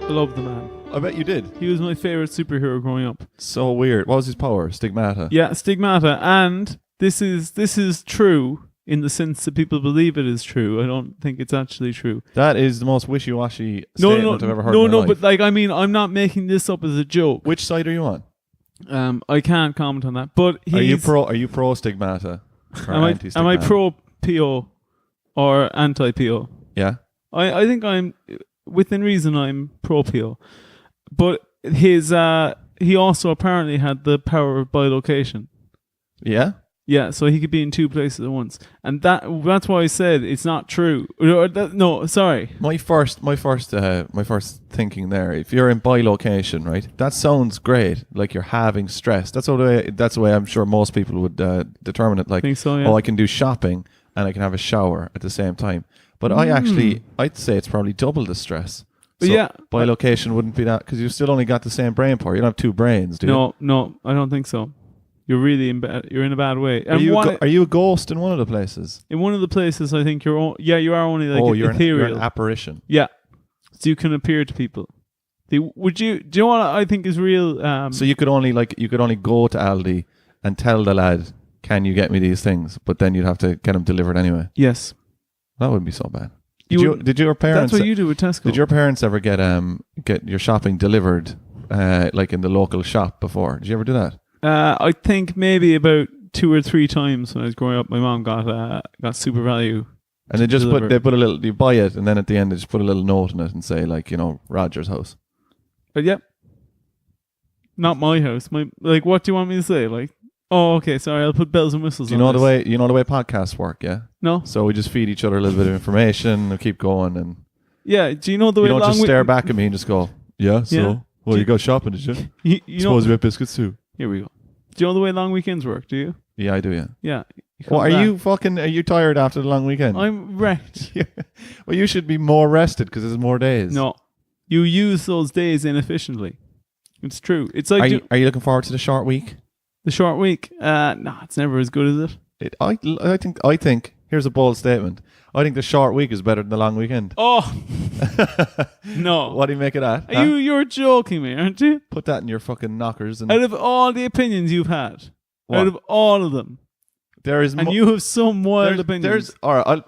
I love the man. I bet you did. He was my favourite superhero growing up. So weird. What was his power? Stigmata. Yeah, stigmata. And this is true in the sense that people believe it is true. I don't think it's actually true. That is the most wishy-washy statement I've ever heard in my life. But like, I mean, I'm not making this up as a joke. Which side are you on? I can't comment on that. But Are you pro stigmata or anti-stigmata? Am I pro PO or anti PO? Yeah. I think I'm within reason. I'm pro PO, but he also apparently had the power of bilocation. Yeah. Yeah, so he could be in two places at once, and that's why I said it's not true. No, sorry. My first thinking there. If you're in bilocation, right? That sounds great. Like you're having stress. That's the way I'm sure most people would determine it. Like, I think so, yeah. Oh, I can do shopping and I can have a shower at the same time. But I'd say it's probably double the stress. So yeah, bilocation wouldn't be that because you've still only got the same brain power. You don't have two brains, do you? No, I don't think so. You're really you're in a bad way. Are you a ghost in one of the places? In one of the places, I think you are only like you're an apparition. Yeah, so you can appear to people. Do you know what I think is real? So you could only go to Aldi and tell the lad, "Can you get me these things?" But then you'd have to get them delivered anyway. Yes, that wouldn't be so bad. Did your parents? That's what you do with Tesco. Did your parents ever get your shopping delivered, like in the local shop before? Did you ever do that? I think maybe about 2 or 3 times when I was growing up, my mom got Super Value. And they put a little, you buy it, and then at the end they just put a little note in it and say, like, Roger's house. But yeah, not my house. What do you want me to say? Like, oh, okay, sorry, I'll put bells and whistles. Do you know the way podcasts work? Yeah. No. So we just feed each other a little bit of information and keep going, and yeah. Do you know the way? You don't just stare back at me and just go, yeah. So, yeah. Well, you go shopping, did you? Suppose we have biscuits too. Here we go. Do you know the way long weekends work? Do you? Yeah, I do. Yeah. Yeah. Well, are you tired after the long weekend? I'm wrecked. Yeah. Well, you should be more rested because there's more days. No, you use those days inefficiently. It's true. It's like. Are you looking forward to the short week? The short week? No, it's never as good as it. I think. Here's a bold statement. I think the short week is better than the long weekend. Oh no! What do you make of that? You're joking me, aren't you? Put that in your fucking knockers. And out of all the opinions you've had, out of all of them, you have some wild opinions. All right,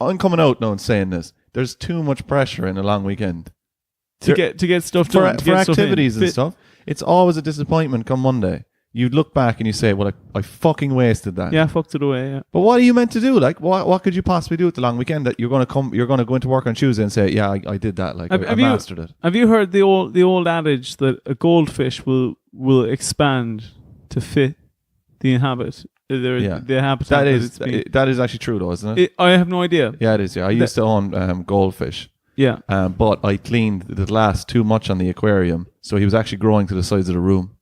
I'm coming out now and saying this. There's too much pressure in a long weekend to get stuff done for activities and stuff. It's always a disappointment come Monday. You look back and you say, well, I fucking wasted that. Yeah, I fucked it away, yeah. But what are you meant to do? Like, what could you possibly do at the long weekend that you're going to go into work on Tuesday and say, yeah, I did that. Like, I mastered it. Have you heard the old adage that a goldfish will expand to fit the habitat? That is actually true, though, isn't it? I have no idea. Yeah, it is. Yeah, I used to own goldfish. Yeah. But I cleaned the glass too much on the aquarium, so he was actually growing to the sides of the room.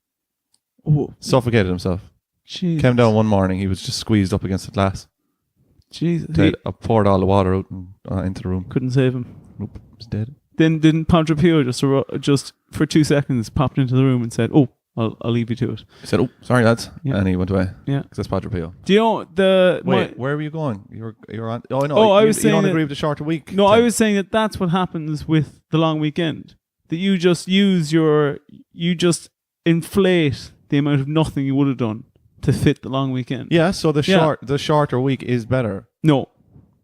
Oh. Suffocated himself. Jesus. Came down one morning, he was just squeezed up against the glass. Jesus. I poured all the water out into the room. Couldn't save him. Nope, he's dead. Then didn't Padre Pio just for 2 seconds popped into the room and said, "Oh, I'll leave you to it." He said, "Oh, sorry, lads," yeah. And he went away. Yeah, because that's Padre Pio. Do you know where were you going? You're on. Oh no. I was saying you don't agree with the shorter week. No, I was saying that's what happens with the long weekend. That you just inflate the amount of nothing you would have done to fit the long weekend. Yeah, so the shorter week is better. No.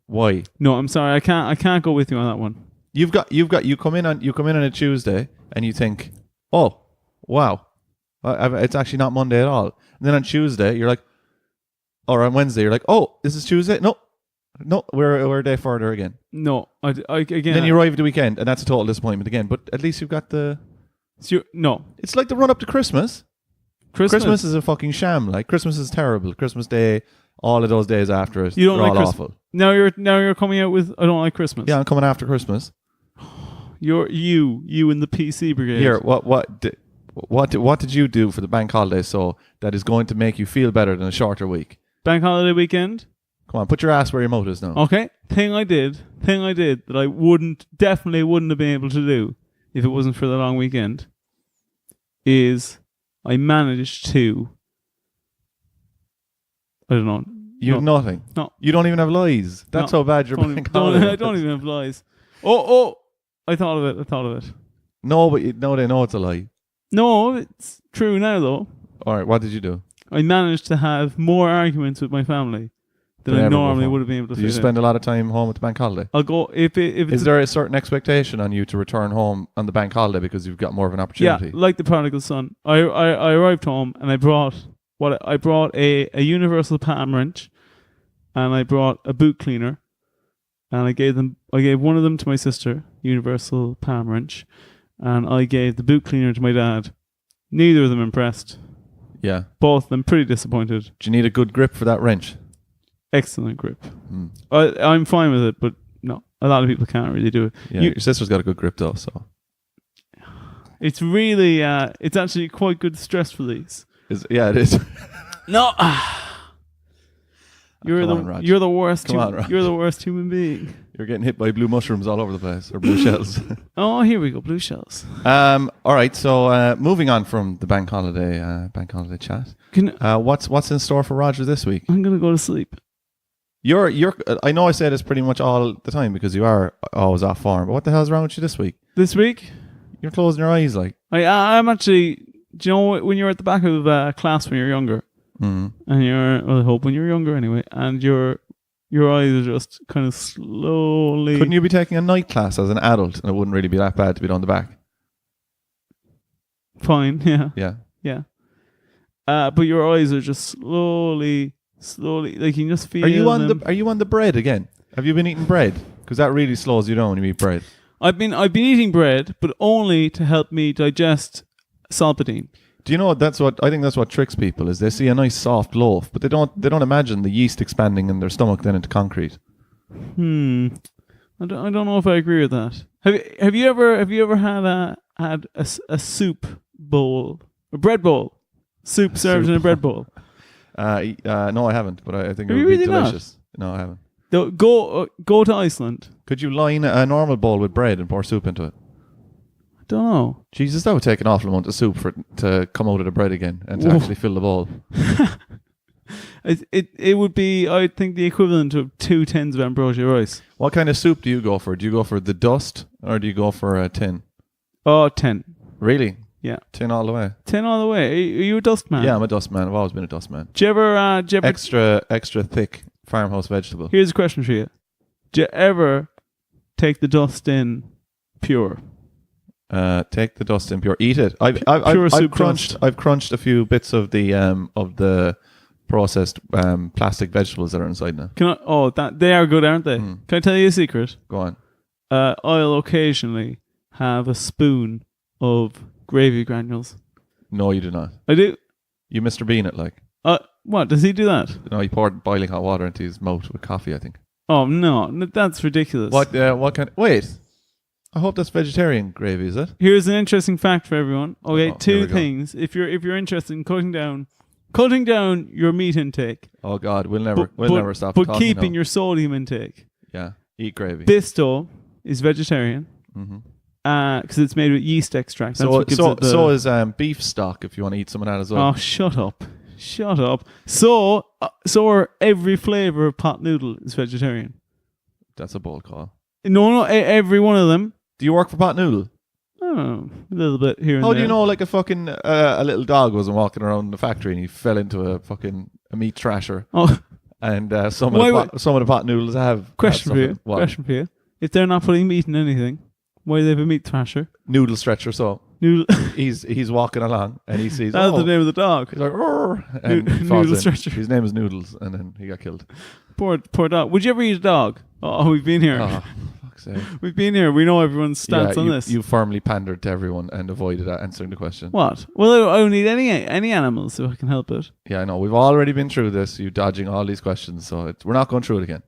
Why? No, I'm sorry. I can't go with you on that one. You come in on a Tuesday and you think, "Oh, wow. It's actually not Monday at all." And then on Tuesday, you're like, or on Wednesday, you're like, "Oh, this is Tuesday." No, we're a day further again. No, again. Then you arrive at the weekend, and that's a total disappointment again. But at least you've got the. No, it's like the run up to Christmas. Christmas is a fucking sham. Like, Christmas is terrible. Christmas Day, all of those days after it, you don't like all awful. Now you're coming out with I don't like Christmas. Yeah, I'm coming after Christmas. You're you in the PC brigade. Here, what did you do for the bank holiday so that is going to make you feel better than a shorter week? Bank holiday weekend? Come on, put your ass where your mouth is now. Okay. Thing I did that I definitely wouldn't have been able to do if it wasn't for the long weekend is I managed to I don't know. You have nothing. No. You don't even have lies. That's how bad your bank holiday. I don't even have lies. Oh, I thought of it. No, but no, they know it's a lie. No, it's true now though. All right, what did you do? I managed to have more arguments with my family than I normally would have been able to. Did you spend a lot of time home at the bank holiday? I'll go if Is there a certain expectation on you to return home on the bank holiday because you've got more of an opportunity? Yeah, like the prodigal son. I arrived home and I brought a universal palm wrench, and I brought a boot cleaner, and I gave one of them to my sister, universal palm wrench, and I gave the boot cleaner to my dad. Neither of them impressed. Yeah. Both of them pretty disappointed. Do you need a good grip for that wrench? Excellent grip. I'm fine with it, but no, a lot of people can't really do it. Yeah, your sister's got a good grip though, so. It's really, it's actually quite good stress release. Yeah, it is. No. You're the worst. You're the worst human being. You're getting hit by blue mushrooms all over the place, or blue shells. Oh, here we go, blue shells. All right, so moving on from the bank holiday chat. What's in store for Roger this week? I'm gonna go to sleep. I know I say this pretty much all the time because you are always off form. But what the hell's wrong with you this week? This week, you're closing your eyes like. I'm actually. Do you know when you're at the back of class when you're younger? And I hope when you're younger anyway, and your eyes are just kind of slowly. Couldn't you be taking a night class as an adult, and it wouldn't really be that bad to be on the back? Fine, yeah. But your eyes are just slowly, like you can just feel. Are you on the bread again? Have you been eating bread? Because that really slows you down when you eat bread. I've been eating bread, but only to help me digest Solpadeine. Do you know I think that's what tricks people is they see a nice soft loaf, but they don't imagine the yeast expanding in their stomach then into concrete. I don't know if I agree with that. Have you ever had a soup bowl, a bread bowl, soup served in a bread bowl? No, I haven't, but I think it Have would you be really delicious. No, I haven't. Go to Iceland. Could you line a normal bowl with bread and pour soup into it? Don't know. Jesus, that would take an awful amount of soup for it to come out of the bread again and to actually fill the bowl. It would be, I think, the equivalent of 2 tins of ambrosia rice. What kind of soup do you go for? Do you go for the dust or do you go for a tin? Oh, 10. Really? Yeah. 10 all the way. 10 all the way. Are you a dust man? Yeah, I'm a dust man. I've always been a dust man. Do you ever extra thick farmhouse vegetable? Here's a question for you. Do you ever take the dust in pure? Take the dust in pure. Eat it. I've crunched a few bits of the processed plastic vegetables that are inside now. They are good, aren't they? Can I tell you a secret? Go on. I'll occasionally have a spoon of gravy granules. No, you do not. I do. You Mr. Bean it like. What does he do that? No, he poured boiling hot water into his mouth with coffee, I think. Oh no, that's ridiculous. What kind? Wait. I hope that's vegetarian gravy, is it? Here's an interesting fact for everyone. Okay, 2 things. If you're interested in cutting down your meat intake. Oh God, we'll never stop. But keeping your sodium intake. Yeah, eat gravy. Bisto is vegetarian. Because it's made with yeast extract. So is beef stock. If you want to eat some of that as well. Oh, shut up. So are every flavor of pot noodle is vegetarian. That's a bold call. No, every one of them. Do you work for pot noodle? Oh, a little bit here and there. How do you know like a fucking a little dog wasn't walking around the factory and he fell into a meat trasher? Oh, and some of the pot noodles have question for you. If they're not putting meat in anything, why do they have a meat thrasher? Noodle stretcher. So he's walking along and he sees. That's the name of the dog. He's like, and Noodle stretcher. His name is Noodles, and then he got killed. Poor dog. Would you ever eat a dog? Oh, we've been here. Oh, fuck's sake. We've been here. We know everyone's stance on this. You firmly pandered to everyone and avoided answering the question. What? Well, I don't need any animals if I can help it. Yeah, I know. We've already been through this. You dodging all these questions, so we're not going through it again.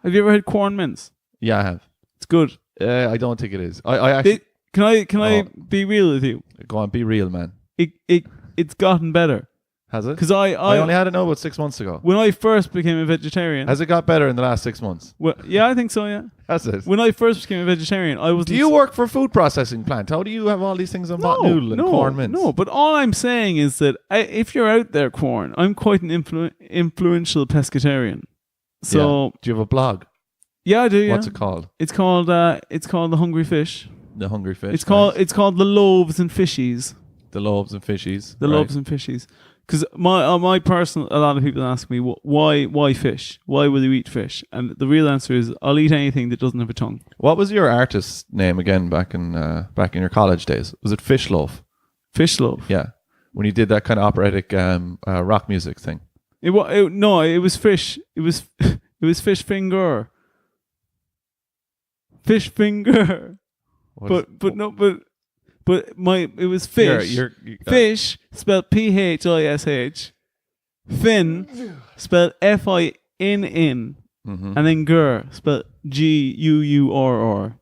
Have you ever had corn mince? Yeah, I have. It's good. I don't think it is. I actually. Can I be real with you? Go on, be real, man. It's gotten better. Has it? Because I only had it now about 6 months ago. When I first became a vegetarian. Has it got better in the last 6 months? Well, yeah, I think so, yeah. Has it? When I first became a vegetarian, I was. Do you work for a food processing plant? How do you have all these things on pot noodle and corn mince? No, but all I'm saying is that if you're out there, corn, I'm quite an influential pescatarian. So. Yeah. Do you have a blog? Yeah, I do. Yeah. What's it called? It's called The Hungry Fish. The hungry fish. It's called the loaves and fishies. the lobes and fishies. The loaves and fishies. Because a lot of people ask me, why fish? Why will you eat fish? And the real answer is, I'll eat anything that doesn't have a tongue. What was your artist name again back in your college days? Was it Fish Loaf? Fish loaf. Yeah, when you did that kind of operatic rock music thing. It was fish. It was it was fish finger. Fish finger. But it was fish. Fish spelled PHISH. Fin spelled FINN. Mm-hmm. And then gur spelled GUURR.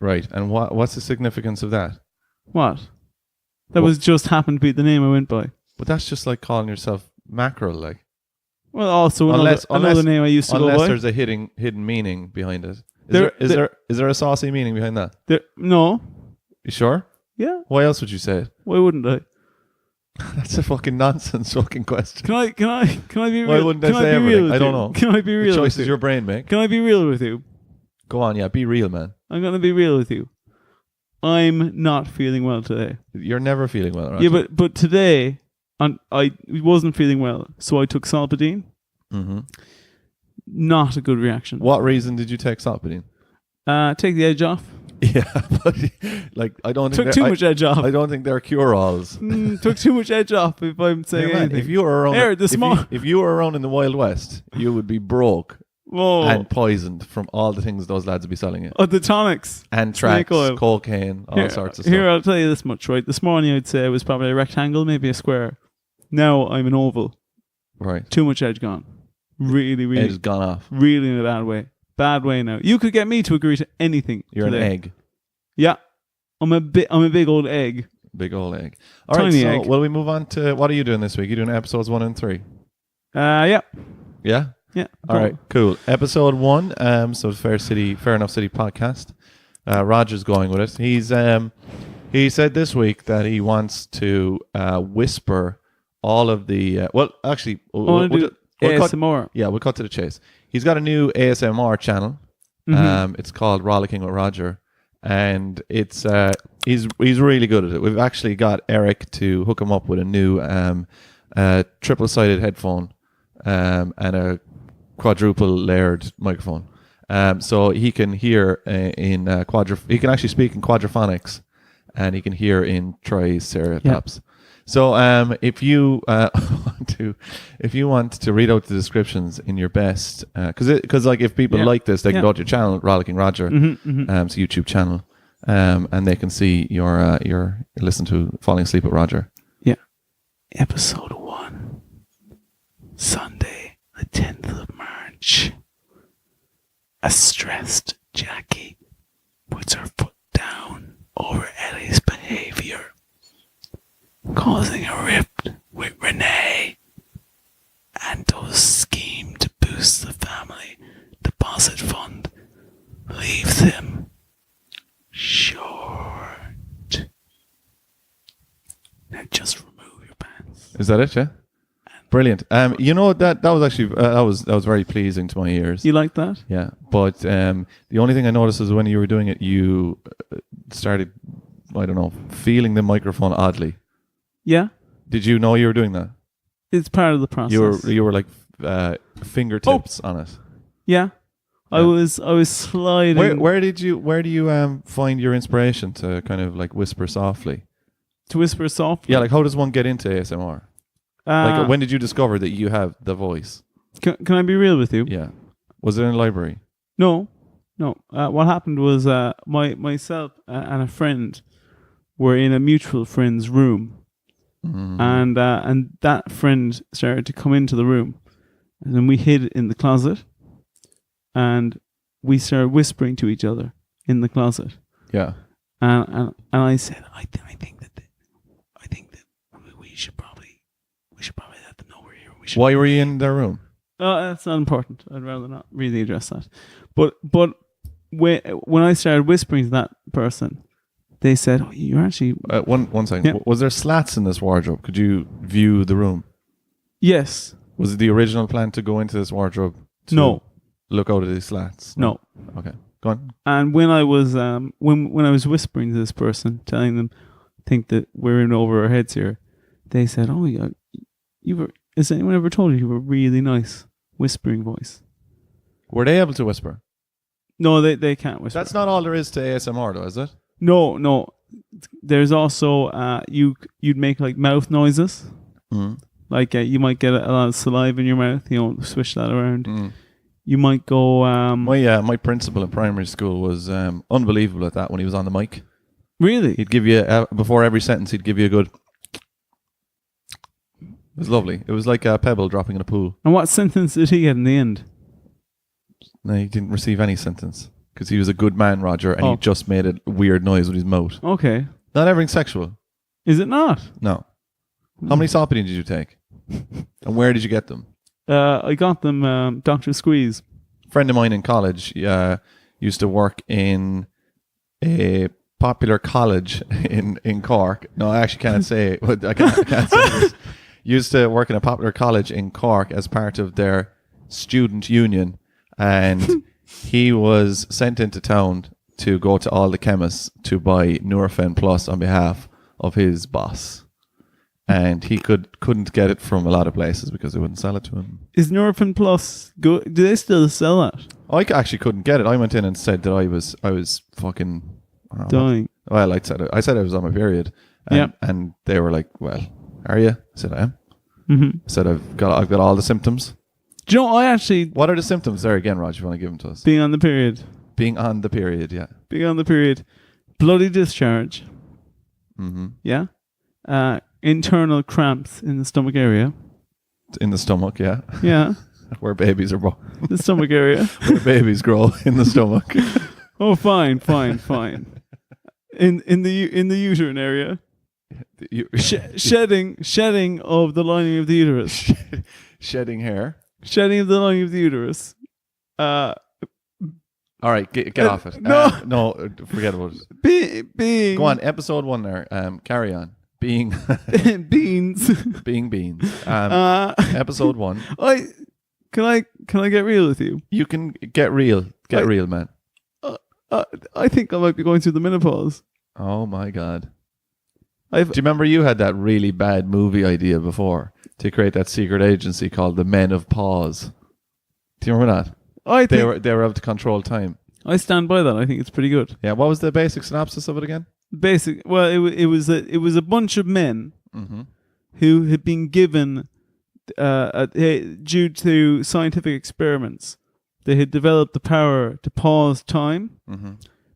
Right. And what's the significance of that? What? That was just happened to be the name I went by. But that's just like calling yourself mackerel, like. Well, also another name I used to go by. Unless there's a hidden meaning behind it. Is there a saucy meaning behind that? No. You sure? Yeah. Why else would you say it? Why wouldn't I? That's a fucking nonsense fucking question. Can I be real? Why wouldn't I say everything? I don't know. Can I be real? The choice is your brain, mate. Can I be real with you? Go on, yeah, be real, man. I'm gonna be real with you. I'm not feeling well today. You're never feeling well, right? Yeah, but today, I wasn't feeling well, so I took Solpadeine. Mm-hmm. Not a good reaction. What reason did you take Solpadeine? Take the edge off. Yeah, but like I don't think took too much edge off. I don't think they're cure-alls. Took too much edge off. If I'm saying anything, if you were around, if you were around in the Wild West, you would be broke. Whoa. And poisoned from all the things those lads would be selling you. Oh, the tonics. Anthrax, cocaine, all sorts of stuff. Here, I'll tell you this much, right? This morning I'd say it was probably a rectangle, maybe a square. Now I'm an oval. Right. Too much edge gone. Really. Edge has gone off. Really in a bad way. Bad way now. You could get me to agree to anything. You're today. an egg. Yeah. I'm a big old egg. Big old egg. All right, so egg. Will we move on to, what are you doing this week? You doing episodes 1 and 3? Yeah. Yeah? Yeah. All right, cool. Episode 1, so Fair Enough City podcast. Roger's going with it. He said this week that he wants to whisper all of the we'll ASMR. We'll cut to the chase. He's got a new ASMR channel. Mm-hmm. It's called Rollicking with Roger, and it's he's really good at it. We've actually got Eric to hook him up with a new triple-sided headphone and a quadruple layered microphone, so he can hear in he can actually speak in quadraphonics, and he can hear in triceratops. So if you want to read out the descriptions in your best, because like if people like this, they can go to your channel, Rollicking Roger, it's a YouTube channel, and they can see your listen to Falling Asleep with Roger. Yeah, episode 1, Sunday, the 10th of March. A stressed Jackie puts her foot down over Ellie's behaviour, causing a rift with Renee, and does scheme to boost the family deposit fund, leaves him short. Now just remove your pants. Is that it? Yeah. Brilliant. You know that was actually that was very pleasing to my ears. You like that? Yeah, but the only thing I noticed is when you were doing it, you started, I don't know, feeling the microphone oddly. Yeah. Did you know you were doing that? It's part of the process. You were like fingertips on it. Yeah. I was sliding. Where do you find your inspiration to kind of like whisper softly? To whisper softly? Yeah, like how does one get into ASMR? Like when did you discover that you have the voice? Can I be real with you? Yeah. Was it in a library? No. What happened was myself and a friend were in a mutual friend's room, and that friend started to come into the room, and then we hid in the closet, and we started whispering to each other in the closet. Yeah. And I said, I think that we should probably let them know we're here. Why were you in their room? That's not important. I'd rather not really address that. But when I started whispering to that person, they said, "Oh, you're actually..." One second. Yeah. Was there slats in this wardrobe? Could you view the room? Yes. Was it the original plan to go into this wardrobe? No. Look out of these slats? No. Okay. Go on. And when I was when I was whispering to this person, telling them, think that we're in over our heads here, they said, "Oh yeah, you were. Has anyone ever told you were really nice whispering voice?" Were they able to whisper? No, they can't whisper. That's not all there is to ASMR, though, is it? No. There's also you'd make like mouth noises. Like you might get a lot of saliva in your mouth. You know, swish that around. You might go. My principal in primary school was unbelievable at that when he was on the mic. Really? He'd give you before every sentence. He'd give you a good. It was lovely. It was like a pebble dropping in a pool. And what sentence did he get in the end? No, he didn't receive any sentence because he was a good man, Roger, and he just made a weird noise with his mouth. Okay. Not everything's sexual. Is it not? No. How many Solpadeine did you take? And where did you get them? I got them Dr. Squeeze. A friend of mine in college used to work in a popular college in Cork. No, I actually can't say it. I can't say this. Used to work in a popular college in Cork as part of their student union, and he was sent into town to go to all the chemists to buy Nurofen Plus on behalf of his boss. And he couldn't get it from a lot of places because they wouldn't sell it to him. Is Nurofen Plus good? Do they still sell that? I actually couldn't get it. I went in and said that I was fucking dying. Well, I said I was on my period, and they were like, "Well, are you?" I said, "I am." I said, "I've got all the symptoms." Do you know, I actually... What are the symptoms there again, Raj, if you want to give them to us? Being on the period. Being on the period, yeah. Being on the period. Bloody discharge. Yeah. Internal cramps in the stomach area. In the stomach, yeah. Yeah. Where babies are born. The stomach area. Where babies grow in the stomach. Oh, fine. In the uterine area. Shedding of the lining of the uterus. Shedding hair. Shedding of the lining of the uterus. All right, get off it. No, forget about it. Being. Go on, episode 1 there. Carry on. Being beans. Being beans. Episode 1. Can I get real with you? You can get real. Get real, man. I think I might be going through the menopause. Oh my God. Do you remember you had that really bad movie idea before to create that secret agency called the Men of Pause? Do you remember that? They were able to control time. I stand by that. I think it's pretty good. Yeah. What was the basic synopsis of it again? Well, it was a bunch of men who had been given due to scientific experiments. They had developed the power to pause time,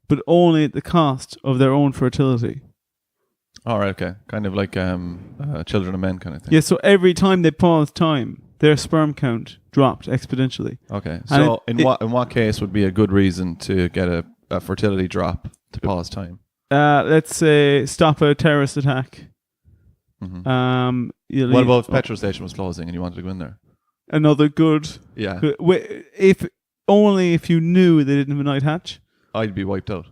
but only at the cost of their own fertility. All right, okay. Kind of like Children of Men kind of thing. Yeah, so every time they paused time, their sperm count dropped exponentially. Okay. So in what case would be a good reason to get a fertility drop to pause time? Let's say stop a terrorist attack. What about if the petrol station was closing and you wanted to go in there? Another good. Yeah. If you knew they didn't have a night hatch. I'd be wiped out.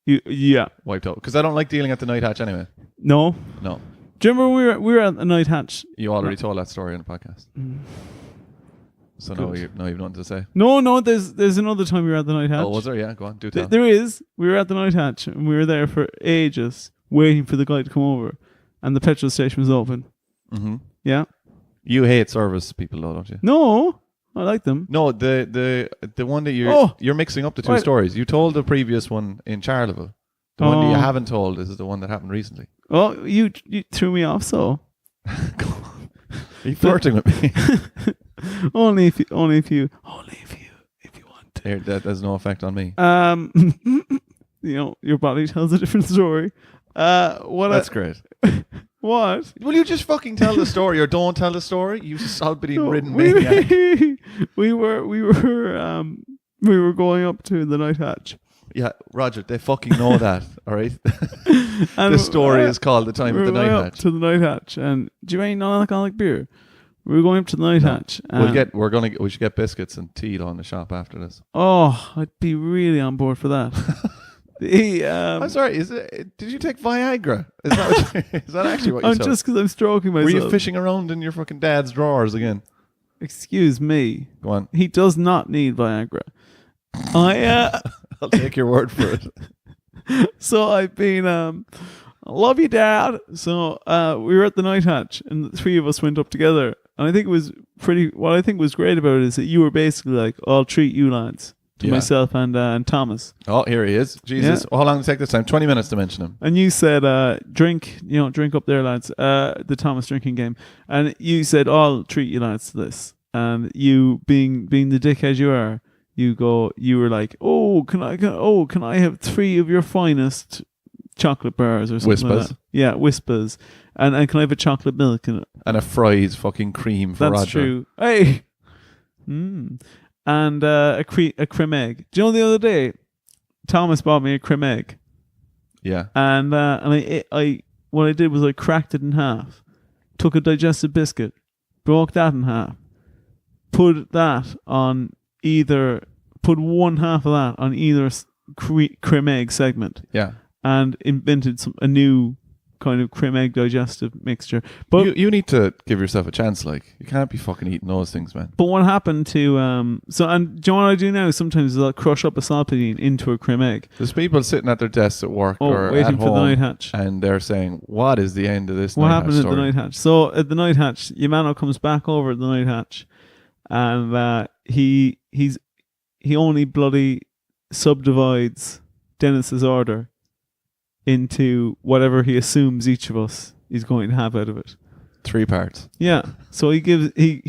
Wiped out. Because I don't like dealing at the night hatch anyway. No. Do you remember we were at the night hatch? You already told that story on the podcast. So now you've nothing to say. No. There's another time we were at the night hatch. Oh, was there? Yeah, go on. Do tell. There is. We were at the night hatch and we were there for ages waiting for the guy to come over, and the petrol station was open. Yeah. You hate service people, though, don't you? No, I like them. No, the one that you're mixing up the two stories. You told the previous one in Charleville. The one that you haven't told is the one that happened recently. Oh, you threw me off, so. Are you flirting with me? only if you want to. There, that has no effect on me. Your body tells a different story. That's great. What? Will you just fucking tell the story or don't tell the story? You Solpadeine-ridden maniac. We were going up to the night hatch. Yeah, Roger, they fucking know that, all right? The story is called The Time at the Night Hatch. To the night hatch, and do you want non-alcoholic beer? We were going up to the night hatch. We should get biscuits and tea on the shop after this. Oh, I'd be really on board for that. I'm sorry. Did you take Viagra? Is that actually what you took? Just because I'm stroking myself. Were you fishing around in your fucking dad's drawers again? Excuse me. Go on. He does not need Viagra. I'll take your word for it. So I've been, I love you, Dad. So we were at the night hatch, and the three of us went up together. And I think it was what I think was great about it is that you were basically like, I'll treat you lads, to myself and Thomas. Oh, here he is. Jesus. Yeah. Well, how long did it take this time? 20 minutes to mention him. And you said, drink up there, lads, the Thomas drinking game. And you said, I'll treat you lads to this. And you, being the dickhead you are, you were like, can I have 3 of your finest chocolate bars or something Whispers. like that? Yeah, Whispers. And can I have a chocolate milk? And a Fry's fucking cream for that's Roger. true. Hey! And a creme egg. Do you know the other day, Thomas bought me a creme egg. Yeah. And I what I did was I cracked it in half, took a digestive biscuit, broke that in half, put one half of that on either creme egg segment. Yeah. And invented a new kind of creme egg digestive mixture. But you need to give yourself a chance. Like, you can't be fucking eating those things, man. But what happened to and do you know what I do now? Sometimes I'll crush up a Solpadeine into a creme egg. There's people sitting at their desks at work or waiting at for the home, night hatch. and they're saying, "What is the end of this?" What night happened hatch at story? the night hatch? So at the night hatch, Yamano comes back over at the night hatch, and he only bloody subdivides Dennis's order into whatever he assumes each of us is going to have out of it. 3 parts. Yeah. So he gives I'm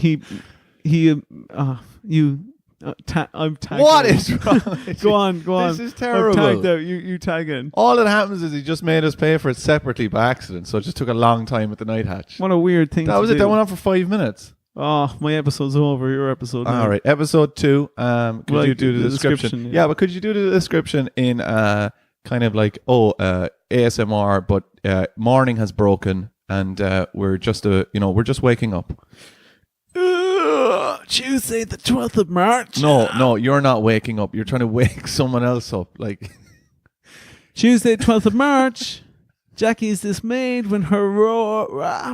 tagged. What out. is wrong? with Go you? on. This is terrible. I'm tagged out. You tag in. All that happens is he just made us pay for it separately by accident, so it just took a long time at the night hatch. What a weird thing. That was to it. do. That went on for 5 minutes. Oh, my episode's over. Your episode. Now. All right, episode 2. Could Well, you do the description? Yeah, but could you do the description in kind of like ASMR, but morning has broken and we're just waking up. Tuesday, the 12th of March. No, you're not waking up. You're trying to wake someone else up. Like Tuesday, 12th of March. Jackie is dismayed when her row. When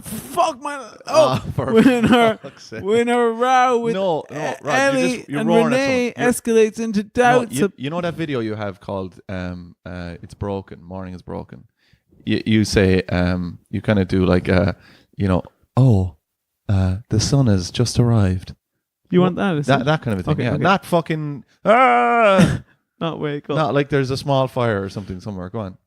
her row with Ellie you're and roaring at Renee someone. escalates into doubts. You know that video you have called "It's Broken." Morning is broken. You say you kind of do like the sun has just arrived. You want that? Is it? That kind of a thing. Okay, yeah, okay. not fucking. Not wake up. Not like there's a small fire or something somewhere. Go on.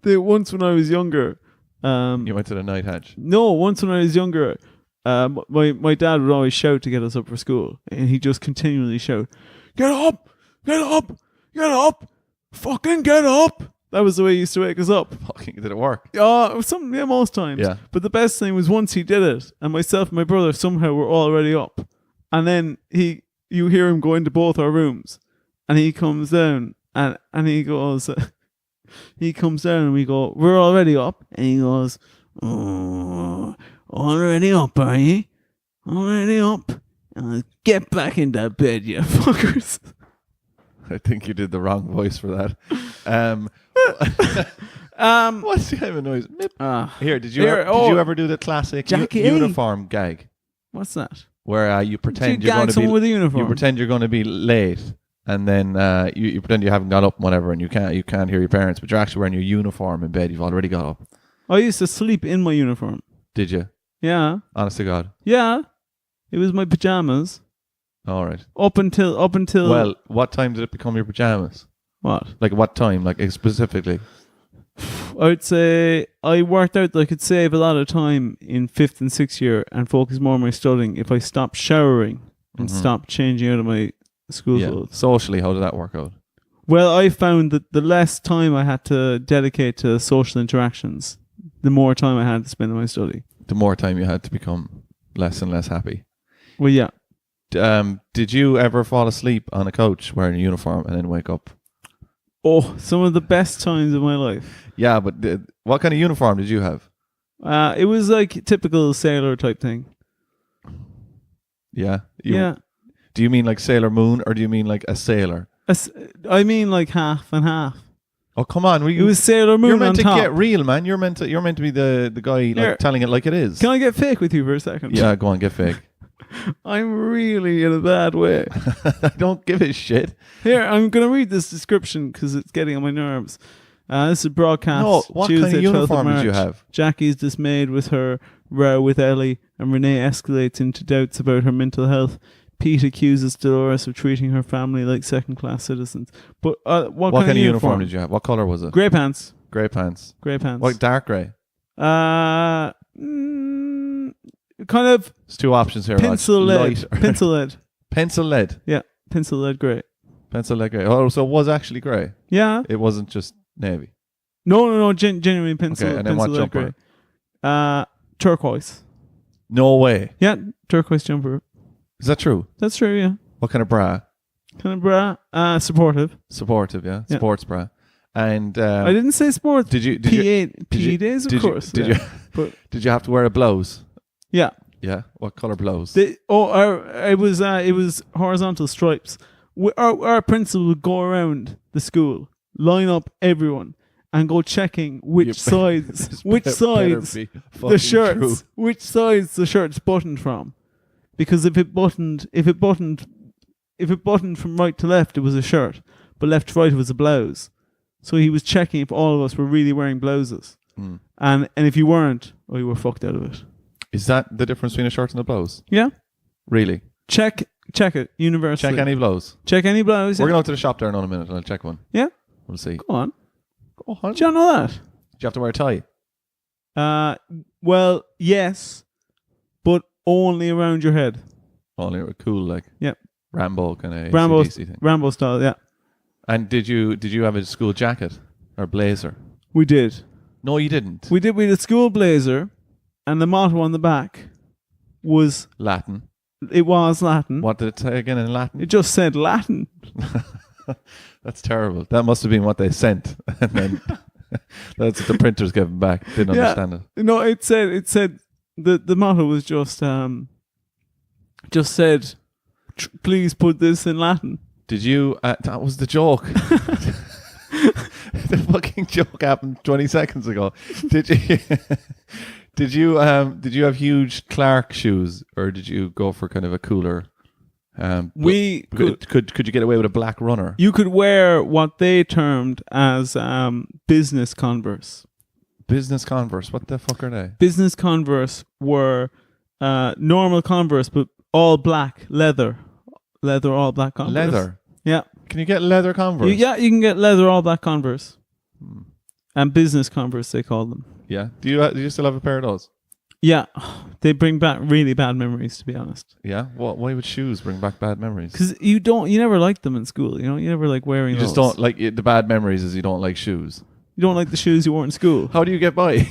Once when I was younger, You went to the night hatch. no, once when I was younger, my dad would always shout to get us up for school, and he'd just continually shout, "Get up! Get up! Get up! Fucking get up!" That was the way he used to wake us up. Fucking did it work? Most times. Yeah. But the best thing was once he did it, and myself and my brother somehow were already up, and then you hear him go into both our rooms, and he comes down, and he goes, he comes down, and we go, "We're already up," and he goes, "Oh, already up, are you? Already up? Get back in that bed, you fuckers." I think you did the wrong voice for that. What's the kind of noise? Here, did you ever do the classic Jackie. uniform gag What's that? where you pretend You you're going gag to someone with a be uniform. you pretend you're going to be late, and then you pretend you haven't got up, and whatever, and you can't hear your parents, but you're actually wearing your uniform in bed. You've already got up. I used to sleep in my uniform. Did you? Yeah. Honest to God. Yeah. It was my pajamas. All right. Up until Well, what time did it become your pajamas? what? Like what time? Like specifically? I would say I worked out that I could save a lot of time in 5th and 6th year and focus more on my studying if I stopped showering and stopped changing out of my school clothes. Socially, how did that work out? Well, I found that the less time I had to dedicate to social interactions, the more time I had to spend on my study. The more time you had to become less and less happy. Well, yeah. Did you ever fall asleep on a couch wearing a uniform and then wake up? Oh, some of the best times of my life. Yeah, but what kind of uniform did you have? It was like typical sailor type thing. Yeah. Yeah. Do you mean like Sailor Moon, or do you mean like a sailor? I mean like half and half. Oh, come on! It was Sailor Moon You're meant on to top. get real, man. You're meant to be the guy like Here. telling it like it is. Can I get fake with you for a second? Yeah, go on, get fake. I'm really in a bad way. I don't give a shit. Here, I'm going to read this description because it's getting on my nerves. This is broadcast No, what Tuesday, kind of 12th uniform March. did you have? Jackie's dismayed with her row with Ellie, and Renee escalates into doubts about her mental health. Pete accuses Dolores of treating her family like second-class citizens. But what kind of uniform did you have? What color was it? Grey pants. Grey pants. Grey pants. What, dark grey? Kind of There's two options here. pencil lead. Light or- Pencil lead. Pencil lead. Yeah, pencil lead grey. Pencil lead grey. Oh, so it was actually grey. Yeah. It wasn't just navy. No. Genuine pencil. Okay, and then pencil what lead jumper? grey. Turquoise. No way. Yeah, turquoise jumper. Is that true? That's true. Yeah. What kind of bra? Kind of bra. Supportive. Supportive, yeah. Yeah. Sports bra. And I didn't say sports. did you PE days, of course. Did yeah. you But did you have to wear a blouse? yeah. Yeah. What color blouse? It was horizontal stripes. Our principal would go around the school, line up everyone, and go checking which sides the shirts, which sides the shirts buttoned from, because if it buttoned from right to left, it was a shirt, but left to right it was a blouse. So he was checking if all of us were really wearing blouses, and if you weren't, you were fucked out of it. Is that the difference between a shirt and a blouse? Yeah. Really? Check it universally. Check any blouse. Check any blouse. We're going to the shop there in a minute and I'll check one. Yeah. We'll see. Go on. Go on. Do you know that? Do you have to wear a tie? Well, yes, but only around your head. Only cool, like Yep. Rambo kind of Rambo thing. Rambo style, yeah. And did you have a school jacket or blazer? We did. No, you didn't. We did a school blazer, and the motto on the back was Latin. it was Latin. What did it say again in Latin? It just said Latin. That's terrible. That must have been what they sent, and then that's what the printers gave them back. Didn't understand it. No, it said the motto was just said, please put this in Latin. Did you? That was the joke. The fucking joke happened 20 seconds ago. Did you? Did you have huge Clark shoes, or did you go for kind of a cooler? Could you get away with a black runner? You could wear what they termed as business Converse. Business Converse. What the fuck are they? Business Converse were normal Converse, but all black leather, all black Converse. Leather. Yeah. Can you get leather Converse? You can get leather all black Converse. And business Converse, they call them. Yeah. Do you still have a pair of those? Yeah. They bring back really bad memories, to be honest. Yeah. Why would shoes bring back bad memories? Because you never liked them in school. You never like wearing. You just those. don't like the bad memories. Is you don't like shoes. You don't like the shoes you wore in school. How do you get by?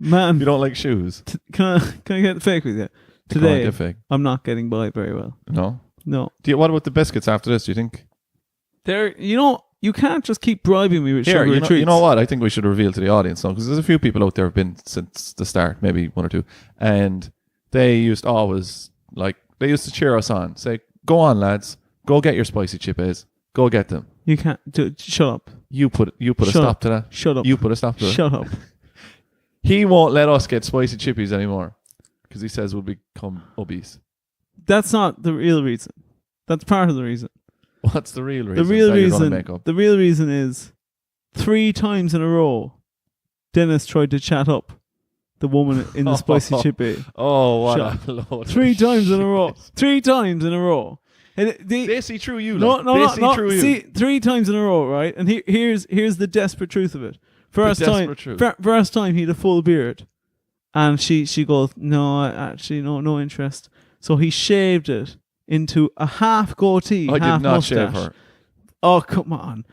Man, You don't like shoes. can I get fake with you? Go on, Today, get fake. I'm not getting by very well. No. No. What about the biscuits after this? Do you think? You can't just keep bribing me with Here, sugar treats. you know what? I think we should reveal to the audience now, because there's a few people out there who've been since the start, maybe one or two, and they used to always they used to cheer us on, say, "Go on, lads, go get your spicy chippes, go get them." You can't. Shut up. You put a stop to that. Shut up. You put a stop to it. Shut up. He won't let us get spicy chippies anymore because he says we'll become obese. That's not the real reason. That's part of the reason. What's the real reason? The real that you're gonna reason. make up? The real reason is 3 times in a row, Denis tried to chat up the woman in the spicy chippy. Oh, what Shut a load! 3 of times in a shit. row. 3 times in a row. And They see through you. No. Through See, you. 3 times in a row, right? And here's the desperate truth of it. First time he had a full beard, and she goes, "No, actually, no interest." So he shaved it into a half goatee, I half did not mustache. shave her. Oh, come on.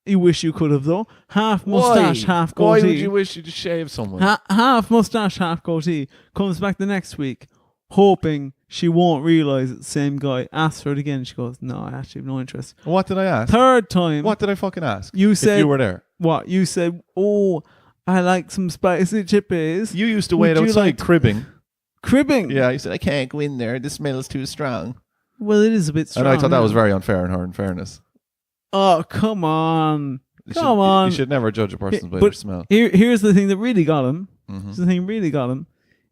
You wish you could have, though. Half mustache, half goatee. Why would you wish you to shave someone? Half mustache, half goatee. Comes back the next week, hoping she won't realise it's the same guy. Asks her it again. She goes, "No, I actually have no interest." What did I ask? Third time. What did I fucking ask? You said, if you were there. What? You said, "Oh, I like some spicy chippies." You used to Would wait you outside like- cribbing. Cribbing? Yeah, you said, "I can't go in there. The smell's too strong." Well, it is a bit strong. And I thought that was isn't it? very unfair in her, in fairness. Oh, come on. You should never judge a person's by their smell. Here's the thing that really got him. Mhm. The thing really got him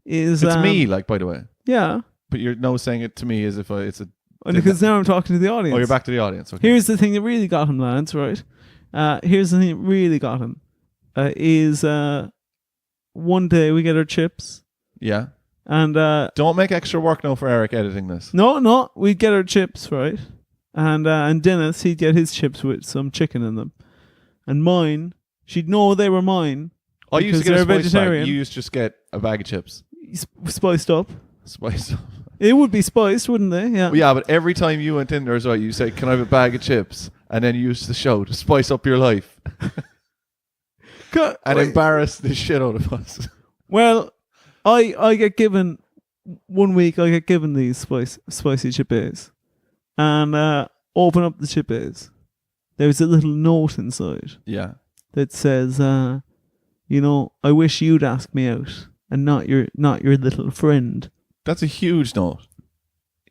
is... It's me, by the way. Yeah. But you're now saying it to me as if it's a. Because now I'm talking to the audience. Oh, you're back to the audience. Okay. Here's the thing that really got him, lads, right? Here's the thing that really got him. Is one day we get our chips. Yeah. And don't make extra work now for Eric editing this. No, we'd get our chips, right? And Denis, he'd get his chips with some chicken in them. And mine, she'd know they were mine. I used to get a spice vegetarian. bag. You used to just get a bag of chips. Spiced up. Spiced up. It would be spiced, wouldn't they? Yeah. Well, yeah, but every time you went in there as well, you said, "Can I have a bag of chips?" And then you used the show to spice up your life. And embarrass the shit out of us. Well, I get given 1 week. I get given these spicy chips, and open up the chips. There's a little note inside. Yeah. That says, I wish you'd ask me out, and not your little friend. That's a huge note.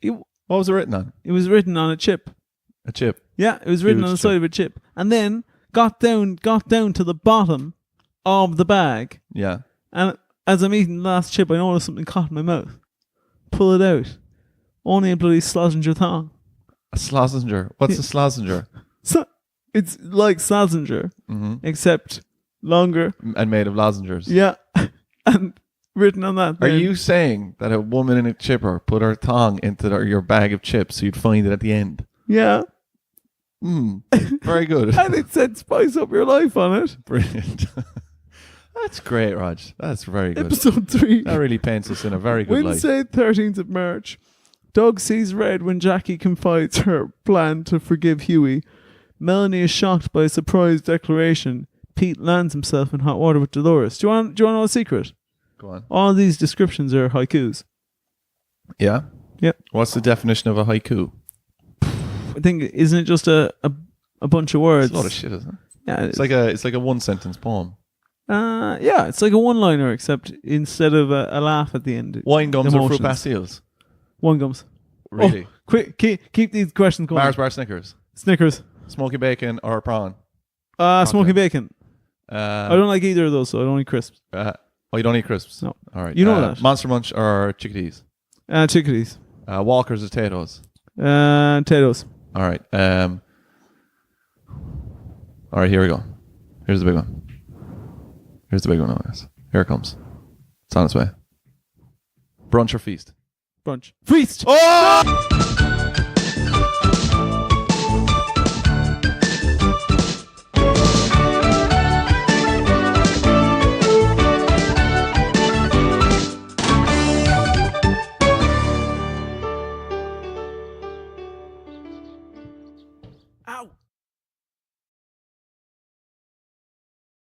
What was it written on? It was written on a chip. A chip. Yeah, it was written on the side of a chip, and then got down to the bottom of the bag. Yeah. And as I'm eating the last chip, I noticed something caught in my mouth. Pull it out. Only a bloody Slozenger thong. A Slozenger? What's a Slozenger? So it's like Slozenger, except longer. And made of lozenges. Yeah. And written on that. Are you saying that a woman in a chipper put her tongue into your bag of chips so you'd find it at the end? Yeah. Very good. And it said spice up your life on it. Brilliant. That's great, Raj. That's very good. Episode 3. That really paints us in a very good light. Wednesday, 13th of March. Doug sees red when Jackie confides her plan to forgive Huey. Melanie is shocked by a surprise declaration. Pete lands himself in hot water with Dolores. Do you want to know a secret? Go on. All these descriptions are haikus. Yeah? Yep. What's the definition of a haiku? I think, isn't it just a bunch of words? It's a lot of shit, isn't it? Yeah. It's like a one sentence poem. Yeah, it's like a one-liner, except instead of a laugh at the end. Wine gums or fruit emotions. pastilles? Wine gums. Really? Oh, quick, keep these questions going. Mars bar Snickers? Snickers. Smoky bacon or prawn? Smoky bacon. I I don't like either of those, so I don't eat crisps. You don't eat crisps? No. All right. You know that. Monster Munch or chickadees? Chickadees. Walker's or potatoes? Potatoes. All right. All right, here we go. Here's the big one. Here's the big one, guys. Here it comes. It's on its way. Brunch or feast? Brunch. Feast! Oh! Ow!